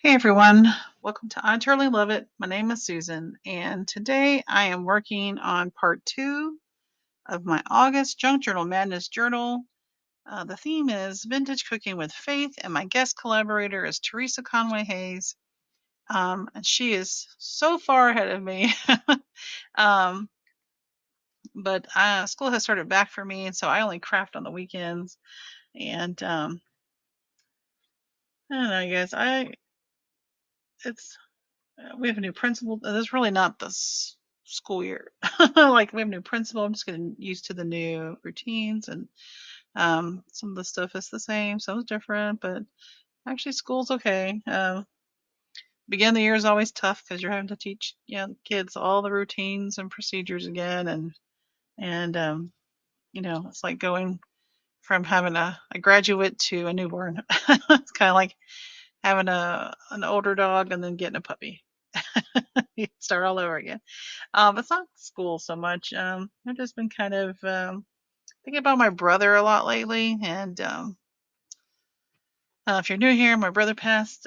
Hey everyone, welcome to I Totally Love It. My name is Susan, and today I am working on part 2 of my August Junk Journal Madness Journal. The theme is Vintage Cooking with Faith, and my guest collaborator is Teresa Conway Hayes. And she is so far ahead of me. um, but school has started back for me, and so I only craft on the weekends. And I don't know, guys. It's we have a new principal. This is really not this school year. Like we have a new principal. I'm just getting used to the new routines, and some of the stuff is the same, some is different, but actually school's okay. Beginning of the year is always tough because you're having to teach kids all the routines and procedures again, and it's like going from having a graduate to a newborn. It's kind of like having an older dog and then getting a puppy. You start all over again. It's not school so much. I've just been kind of thinking about my brother a lot lately. And if you're new here, my brother passed.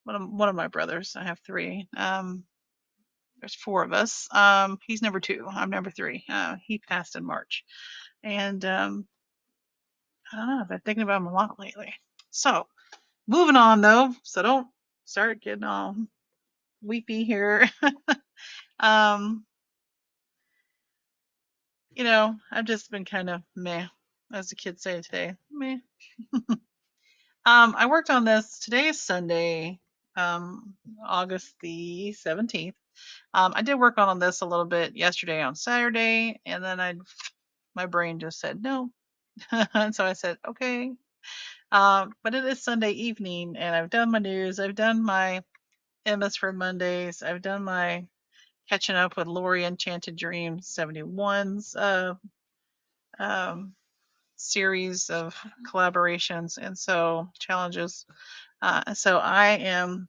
One of my brothers. I have three. There's four of us. He's number two. I'm number three. He passed in March, and I don't know. I've been thinking about him a lot lately. So moving on though, so don't start getting all weepy here. um, I've just been kind of meh, as the kids say today. Meh. I worked on this. Today is Sunday, August the 17th. I did work on this a little bit yesterday on Saturday, and then my brain just said no. And so I said, okay. But it is Sunday evening, and I've done my news. I've done my Emmas for Mondays. I've done my catching up with Lori Enchanted Dreams 71's um, series of collaborations, and so challenges. So I am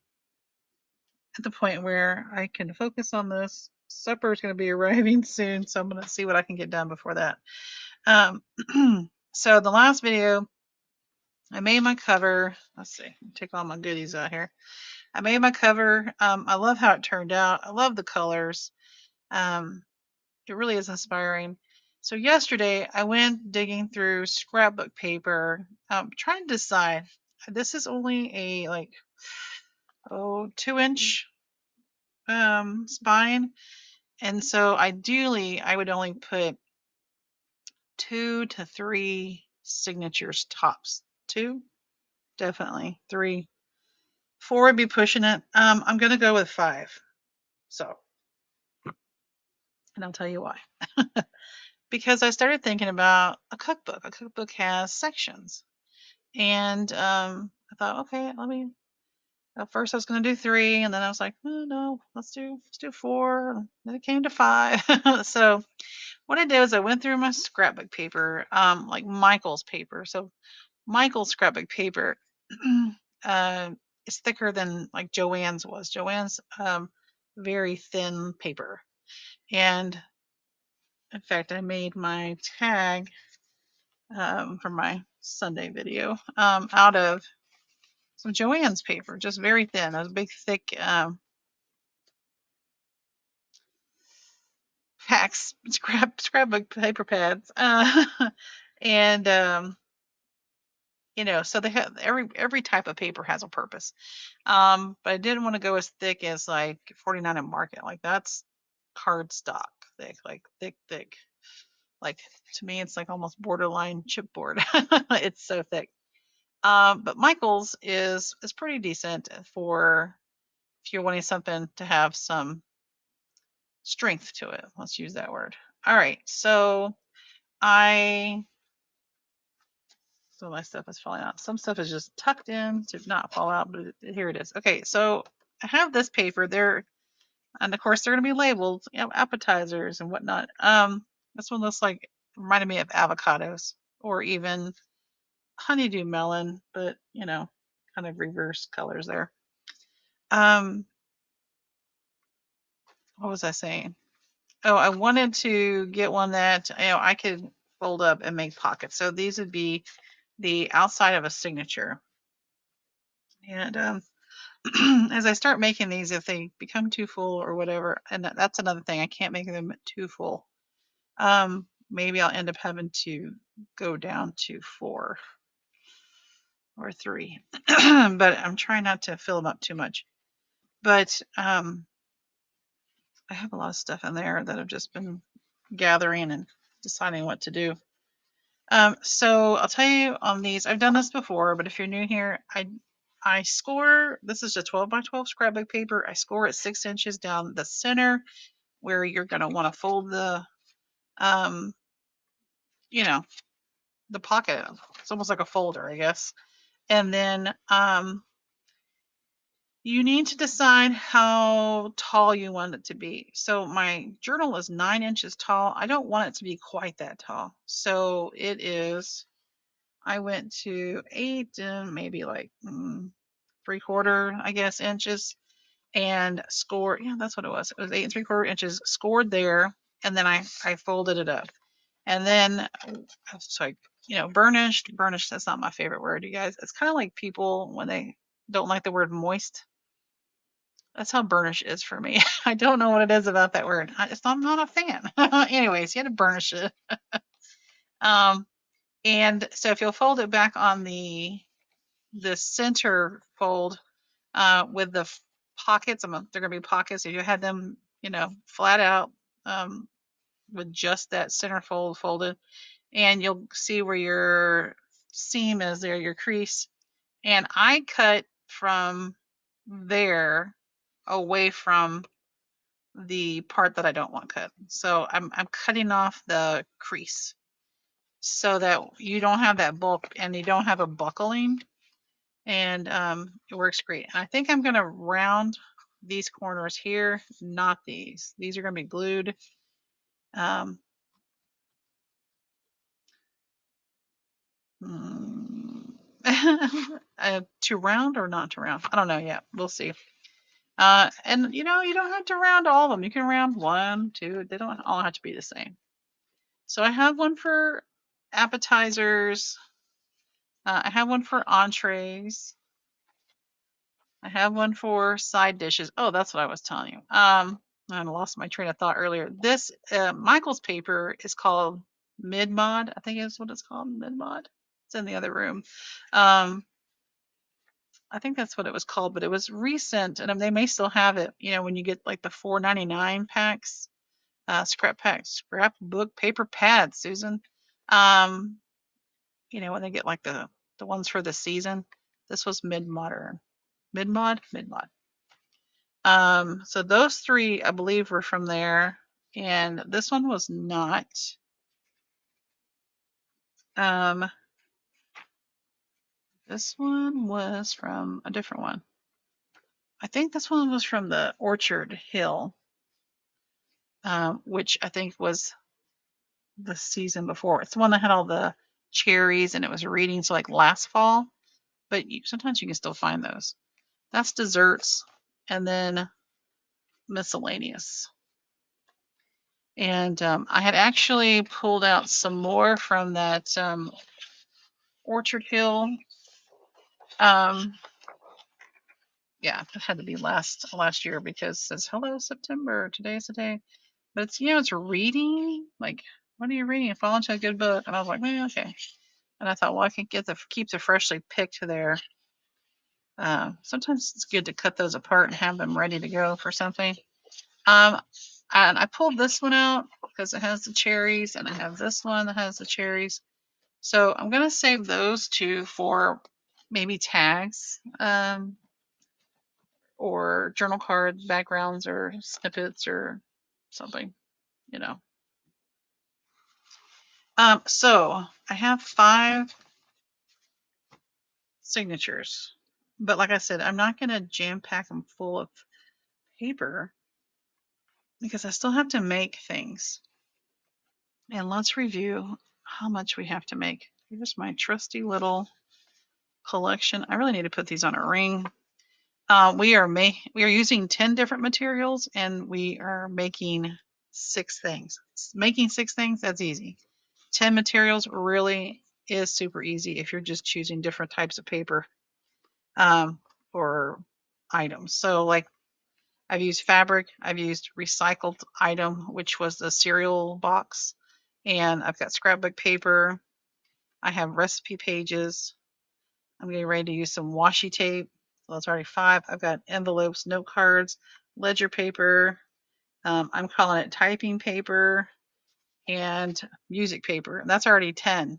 at the point where I can focus on this. Supper is going to be arriving soon, so I'm going to see what I can get done before that. Um, so the last video, I made my cover. Let's see, take all my goodies out here. I made my cover. I love how it turned out. I love the colors. It really is inspiring. So yesterday I went digging through scrapbook paper, trying to decide. This is only a 2-inch spine, and so ideally I would only put 2 to 3 signatures tops. 2, definitely 3. 4 would be pushing it. I'm gonna go with 5. So, and I'll tell you why. Because I started thinking about a cookbook. A cookbook has sections, and I thought, okay, let me. At first, I was going to do 3, and then I was like, oh, no, let's do 4. And then it came to 5. So what I did was I went through my scrapbook paper, like Michael's paper. So Michael's scrapbook paper uh, is thicker than like Joanne's was. Joanne's very thin paper, and in fact, I made my tag for my Sunday video out of some Joanne's paper, just very thin. Those big, thick packs, scrapbook paper pads, and so they have every type of paper has a purpose. But I didn't want to go as thick as like 49 and Market. Like that's cardstock thick, like thick. Like to me, it's like almost borderline chipboard. It's so thick. But Michael's is pretty decent for if you're wanting something to have some strength to it. Let's use that word. All right, so I some of my stuff is falling out. Some stuff is just tucked in to not fall out, but here it is. Okay, so I have this paper there, and of course they're going to be labeled, appetizers and whatnot. This one looks like reminded me of avocados or even honeydew melon, but kind of reverse colors there. What was I saying? Oh, I wanted to get one that I could fold up and make pockets. So these would be the outside of a signature. And as I start making these, if they become too full or whatever, and that's another thing, I can't make them too full. Maybe I'll end up having to go down to 4 or 3, but I'm trying not to fill them up too much. But I have a lot of stuff in there that I've just been gathering and deciding what to do. So I'll tell you on these, I've done this before, but if you're new here, I score, this is a 12 by 12 scrapbook paper. I score it 6 inches down the center where you're going to want to fold the, um, you know, the pocket. It's almost like a folder, I guess. And then you need to decide how tall you want it to be. So my journal is 9 inches tall. I don't want it to be quite that tall. So it is, I went to 8 and maybe like 3/4, I guess, inches and scored. Yeah, that's what it was. It was 8 3/4 inches scored there. And then I folded it up. And then, so I, burnished. Burnished, that's not my favorite word, you guys. It's kind of like people when they don't like the word moist. That's how burnish is for me. I don't know what it is about that word. I'm not a fan. Anyways, you had to burnish it. Um, and so if you'll fold it back on the center fold with the pockets, they're going to be pockets. If you had them, flat out with just that center fold folded, and you'll see where your seam is there, your crease. And I cut from there away from the part that I don't want cut. So I'm cutting off the crease so that you don't have that bulk and you don't have a buckling, and it works great. And I think I'm going to round these corners here, not these. These are going to be glued. Um, to round or not to round? I don't know yet. We'll see. And you don't have to round all of them. You can round 1, 2. They don't all have to be the same. So I have one for appetizers. I have one for entrees. I have one for side dishes. Oh, that's what I was telling you. I lost my train of thought earlier. This Michael's paper is called Mid Mod. I think is what it's called, Mid Mod. It's in the other room. I think that's what it was called, but it was recent, and they may still have it. When you get like the $4.99 packs, scrapbook paper pads, Susan. When they get like the ones for the season. This was mid-modern. Mid-mod? Mid-mod. So those 3, I believe, were from there. And this one was not. This one was from a different one. I think this one was from the Orchard Hill, which I think was the season before. It's the one that had all the cherries and it was reading, so like last fall. But sometimes you can still find those. That's desserts, and then miscellaneous. And I had actually pulled out some more from that Orchard Hill. Yeah, it had to be last year because it says hello September. Today's the day. But it's reading. Like, what are you reading? Fall into a good book. And I was like, okay. And I thought, well, I could keep the freshly picked there. Sometimes it's good to cut those apart and have them ready to go for something. And I pulled this one out because it has the cherries, and I have this one that has the cherries. So I'm going to save those 2 for maybe tags, or journal cards, backgrounds, or snippets, or something, So I have 5 signatures, but like I said, I'm not going to jam pack them full of paper because I still have to make things. And let's review how much we have to make. Here's my trusty little collection. I really need to put these on a ring. We are using 10 different materials, and we are making 6 things. Making 6 things, that's easy. 10 materials really is super easy if you're just choosing different types of paper, or items. So like I've used fabric, I've used recycled item, which was the cereal box, and I've got scrapbook paper. I have recipe pages. I'm getting ready to use some washi tape. So that's already 5. I've got envelopes, note cards, ledger paper. I'm calling it typing paper and music paper. And that's already 10.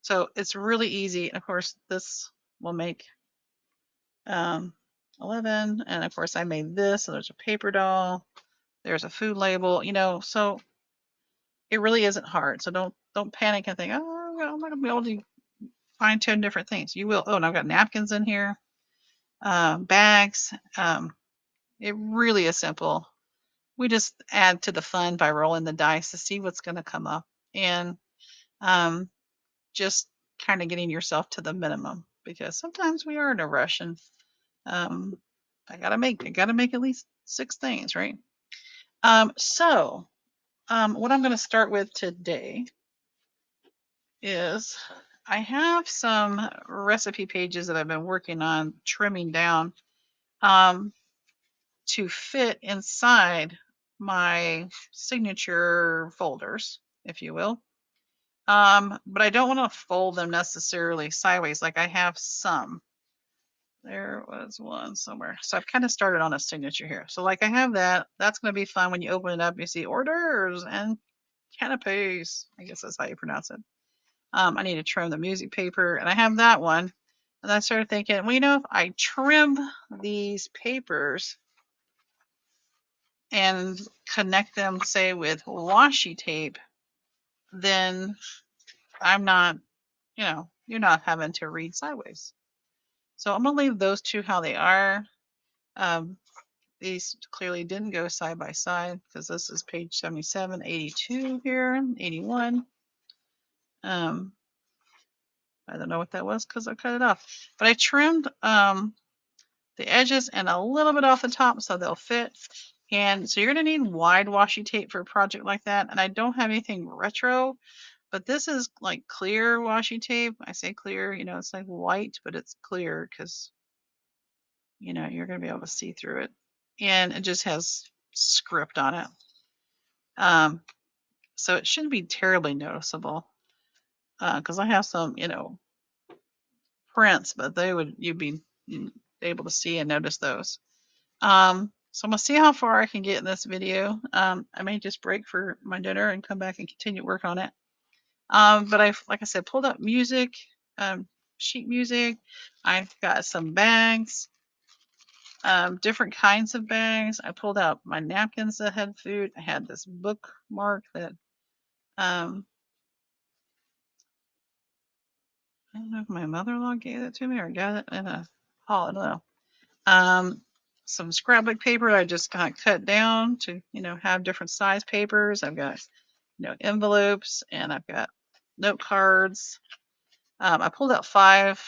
So it's really easy. And of course, this will make 11. And of course, I made this. So there's a paper doll. There's a food label. So it really isn't hard. So don't panic and think, oh, well, I'm not gonna be able to find 10 different things. You will. Oh, and I've got napkins in here, bags. It really is simple. We just add to the fun by rolling the dice to see what's going to come up, and um, just kind of getting yourself to the minimum, because sometimes we are in a rush, and um, I gotta make at least 6 things, right? So what I'm going to start with today is I have some recipe pages that I've been working on trimming down to fit inside my signature folders, if you will. But I don't want to fold them necessarily sideways. Like I have some. There was one somewhere. So I've kind of started on a signature here. So like I have that. That's going to be fun when you open it up. You see orders and canapes. I guess that's how you pronounce it. I need to trim the music paper, and I have that one. And I started thinking, well, if I trim these papers and connect them, say, with washi tape, then I'm not, you're not having to read sideways. So I'm going to leave those two how they are. These clearly didn't go side by side because this is page 77, 82 here, 81. I don't know what that was because I cut it off. But I trimmed the edges and a little bit off the top so they'll fit. And so you're going to need wide washi tape for a project like that. And I don't have anything retro, but this is like clear washi tape. I say clear, it's like white, but it's clear because, you're going to be able to see through it. And it just has script on it. So it shouldn't be terribly noticeable because I have some, prints, but you'd be able to see and notice those. So I'm gonna see how far I can get in this video. I may just break for my dinner and come back and continue work on it. But like I said, pulled up music, sheet music. I've got some bags, different kinds of bags. I pulled out my napkins that had food. I had this bookmark that, I don't know if my mother-in-law gave it to me or got it in a haul. I don't know. Some scrapbook paper I just kind of cut down to, have different size papers. I've got, envelopes, and I've got note cards. I pulled out 5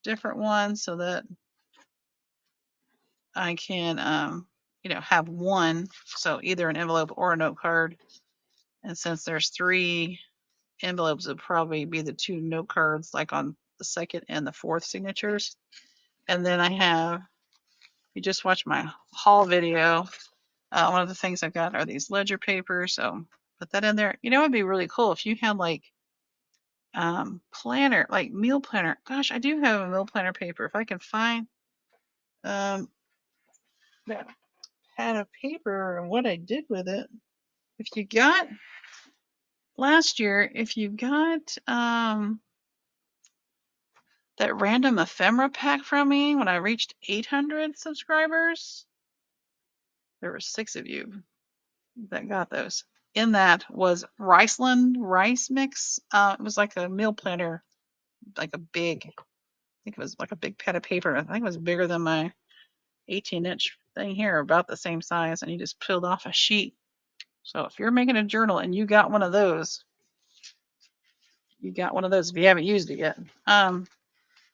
different ones so that I can, have one. So either an envelope or a note card. And since there's 3 envelopes, it'll probably be the 2 note cards, like on the 2nd and the 4th signatures. And then I have, you just watched my haul video. One of the things I've got are these ledger papers, so put that in there. It'd be really cool if you had like planner, like meal planner. Gosh, I do have a meal planner paper. If I can find that pad of paper and what I did with it. If you got last year, if you got that random ephemera pack from me when I reached 800 subscribers, there were 6 of you that got those. In that was Riceland rice mix. It was like a meal planner, like a big, I think it was like a big pad of paper. I think it was bigger than my 18-inch thing here, about the same size, and you just peeled off a sheet. So if you're making a journal and you got one of those, you got one of those if you haven't used it yet.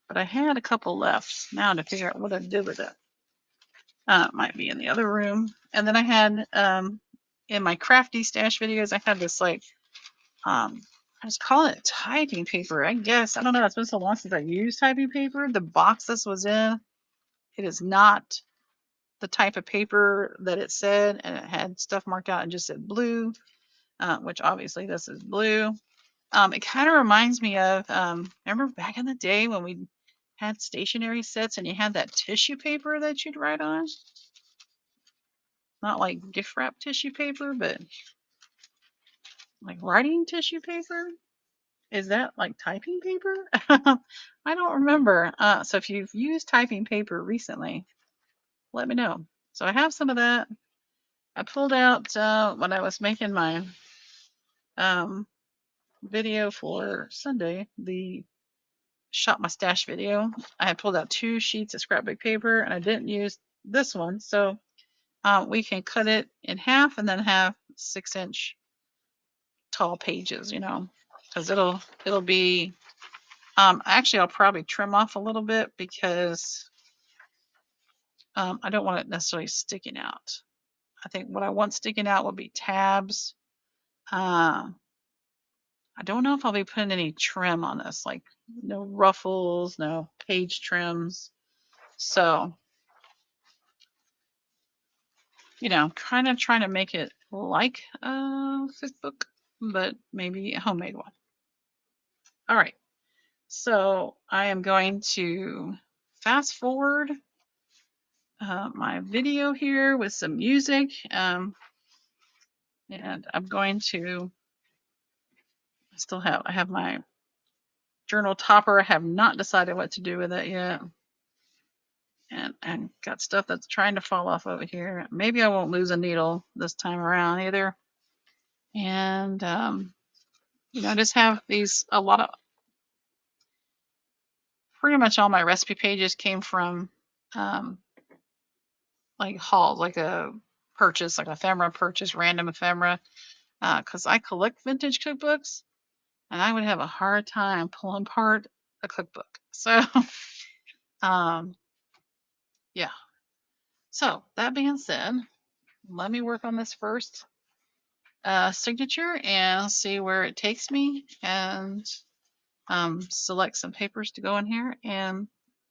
But I had a couple left now to figure out what I did with it. It might be in the other room. And then I had, in my crafty stash videos, I had this like, I was calling it typing paper, I guess. I don't know. It's been so long since I used typing paper. The box this was in It is not the type of paper that it said, and it had stuff marked out and just said blue, which obviously this is blue. It kind of reminds me of, remember back in the day when we had stationery sets and you had that tissue paper that you'd write on? Not like gift wrap tissue paper, but like writing tissue paper. Is that like typing paper? I don't remember. So if you've used typing paper recently, let me know. So I have some of that. I pulled out when I was making my video for Sunday, the shop my stash video. I had pulled out 2 sheets of scrapbook paper, and I didn't use this one, so we can cut it in half and then have 6-inch tall pages, you know, because it'll be. Actually, I'll probably trim off a little bit because I don't want it necessarily sticking out. I think what I want sticking out will be tabs. I don't know if I'll be putting any trim on this, like no ruffles, no page trims. So, you know, kind of trying to make it like a cookbook, but maybe a homemade one. All right. So I am going to fast forward my video here with some music. And I'm going to I have my journal topper. I have not decided what to do with it yet. And got stuff that's trying to fall off over here. Maybe I won't lose a needle this time around either. And, you know, I just have pretty much all my recipe pages came from like hauls, like a purchase, like ephemera purchase, random ephemera, because I collect vintage cookbooks, and I would have a hard time pulling apart a cookbook. So, yeah. So that being said, let me work on this first signature and see where it takes me, and select some papers to go in here and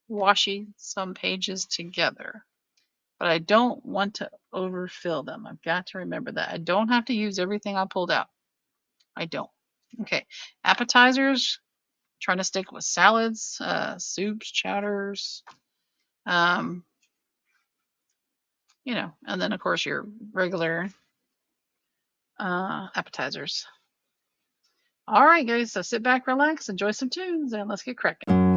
washi some pages together. But I don't want to overfill them. I've got to remember that. I don't have to use everything I pulled out. I don't. Okay. Appetizers, trying to stick with salads, soups, chowders, you know, and then of course your regular appetizers. All right, guys, so sit back, relax, enjoy some tunes, and let's get cracking.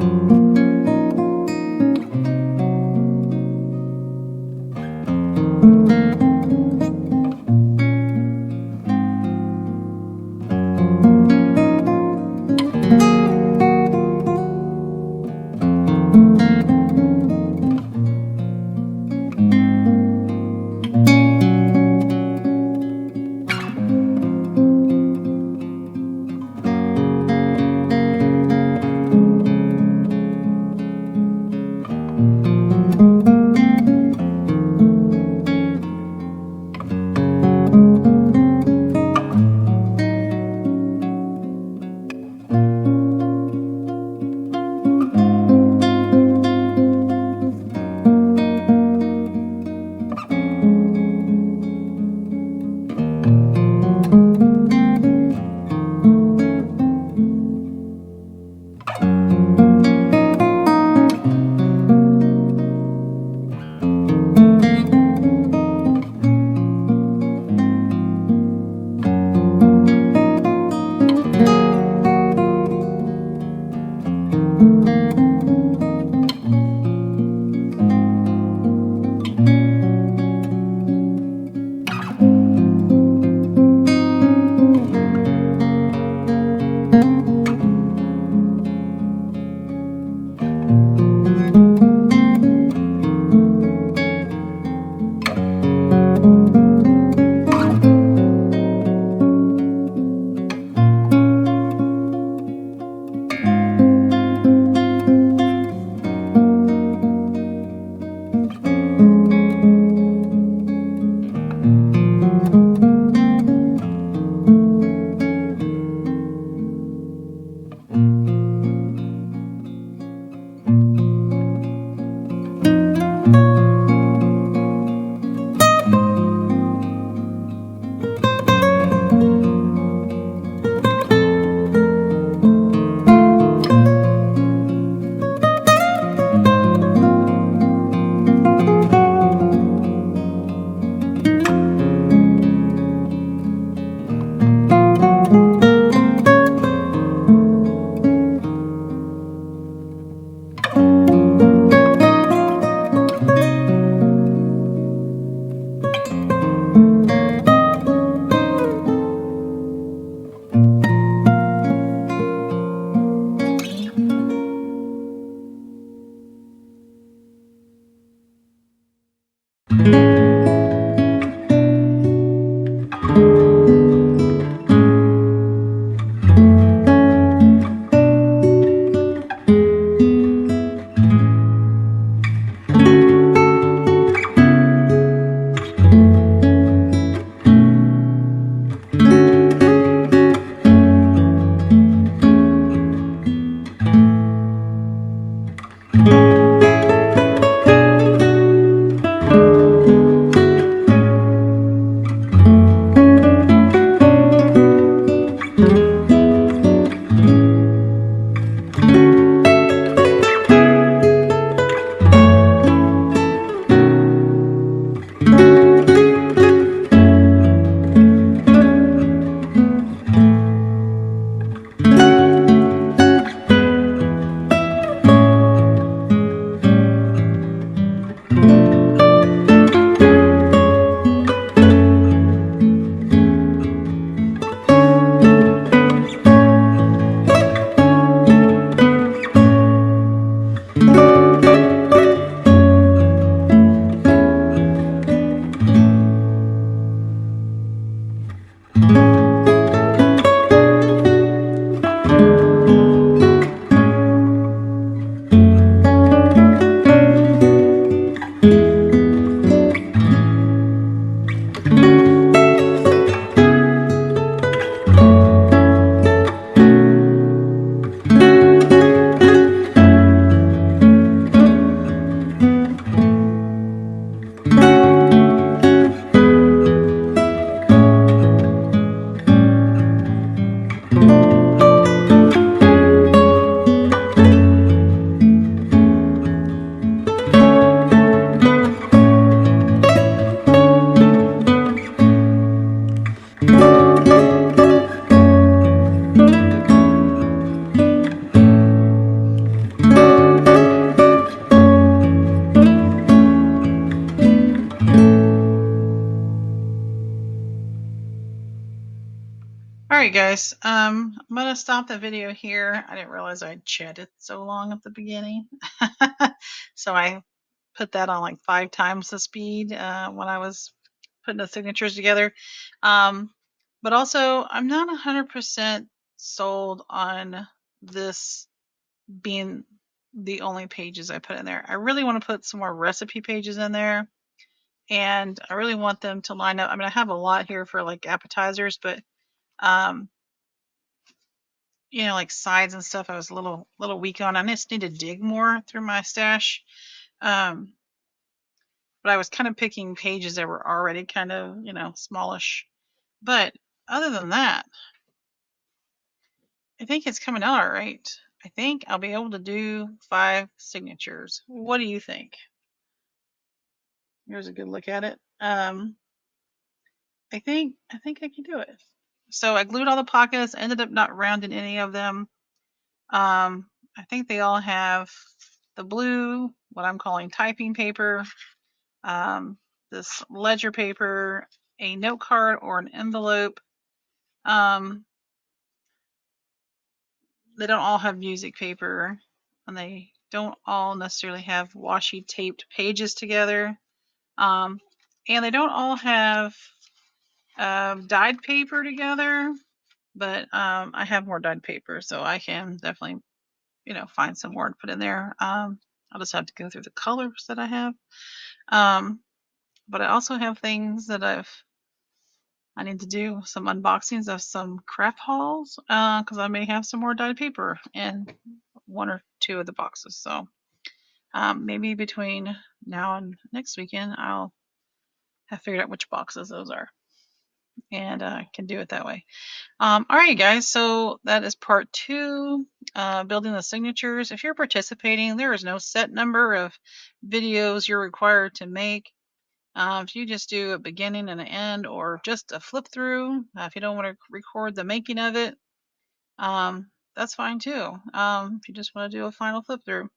Alright guys, I'm gonna stop the video here. I didn't realize I chatted so long at the beginning. So I put that on like 5 times the speed when I was putting the signatures together. But also, I'm not 100% sold on this being the only pages I put in there. I really want to put some more recipe pages in there, and I really want them to line up. I mean, I have a lot here for like appetizers, but um, you know, like sides and stuff, I was a little weak on. I just need to dig more through my stash. Um, but I was kind of picking pages that were already kind of, you know, smallish. But other than that, I think it's coming out all right. I think I'll be able to do 5 signatures. What do you think? Here's a good look at it. I think I can do it. So I glued all the pockets. Ended up not rounding any of them. I think they all have the blue, what I'm calling typing paper, this ledger paper, a note card or an envelope. They don't all have music paper, and they don't all necessarily have washi taped pages together. And they don't all have dyed paper together, but I have more dyed paper, so I can definitely, you know, find some more to put in there. I'll just have to go through the colors that I have. But I also have things that I need to do some unboxings of some craft hauls because I may have some more dyed paper in 1 or 2 of the boxes. So maybe between now and next weekend, I'll have figured out which boxes those are, and can do it that way. All right, guys. So that is part 2, building the signatures. If you're participating, there is no set number of videos you're required to make. If you just do a beginning and an end, or just a flip through, if you don't want to record the making of it, that's fine too. If you just want to do a final flip through.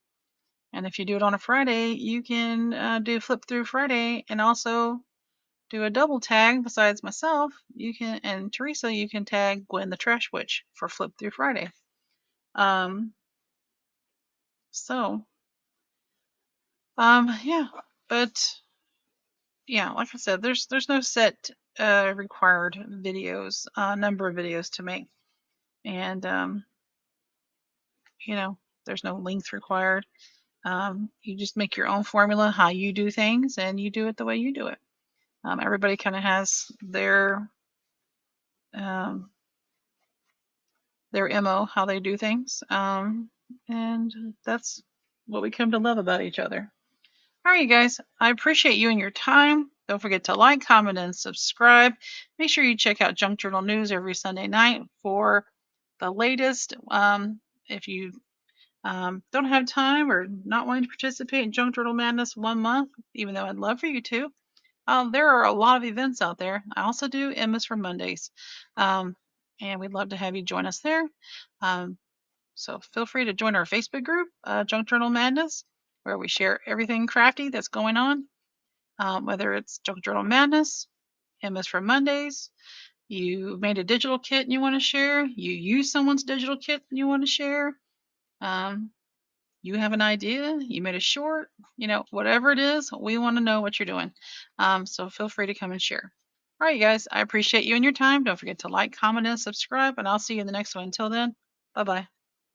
And if you do it on a Friday, you can do flip through Friday and also do a double tag besides myself. You can, and Teresa, you can tag Gwen the Trash Witch for flip through Friday. Um, so, yeah, but yeah, like I said, there's no set required videos, number of videos to make, and you know, there's no length required. You just make your own formula, how you do things, and you do it the way you do it. Everybody kind of has um, their MO, how they do things, and that's what we come to love about each other. All right, you guys, I appreciate you and your time. Don't forget to like, comment, and subscribe. Make sure you check out Junk Journal News every Sunday night for the latest. If you don't have time or not wanting to participate in Junk Journal Madness 1 month, even though I'd love for you to, there are a lot of events out there. I also do Emma's for Mondays, um, and we'd love to have you join us there. Um, so feel free to join our Facebook group, Junk Journal Madness, where we share everything crafty that's going on, whether it's Junk Journal Madness, Emma's for Mondays, you made a digital kit and you want to share, you use someone's digital kit and you want to share, um, you have an idea, you made a short, whatever it is, we want to know what you're doing. So feel free to come and share. All right, you guys, I appreciate you and your time. Don't forget to like, comment, and subscribe, and I'll see you in the next one. Until then, bye bye.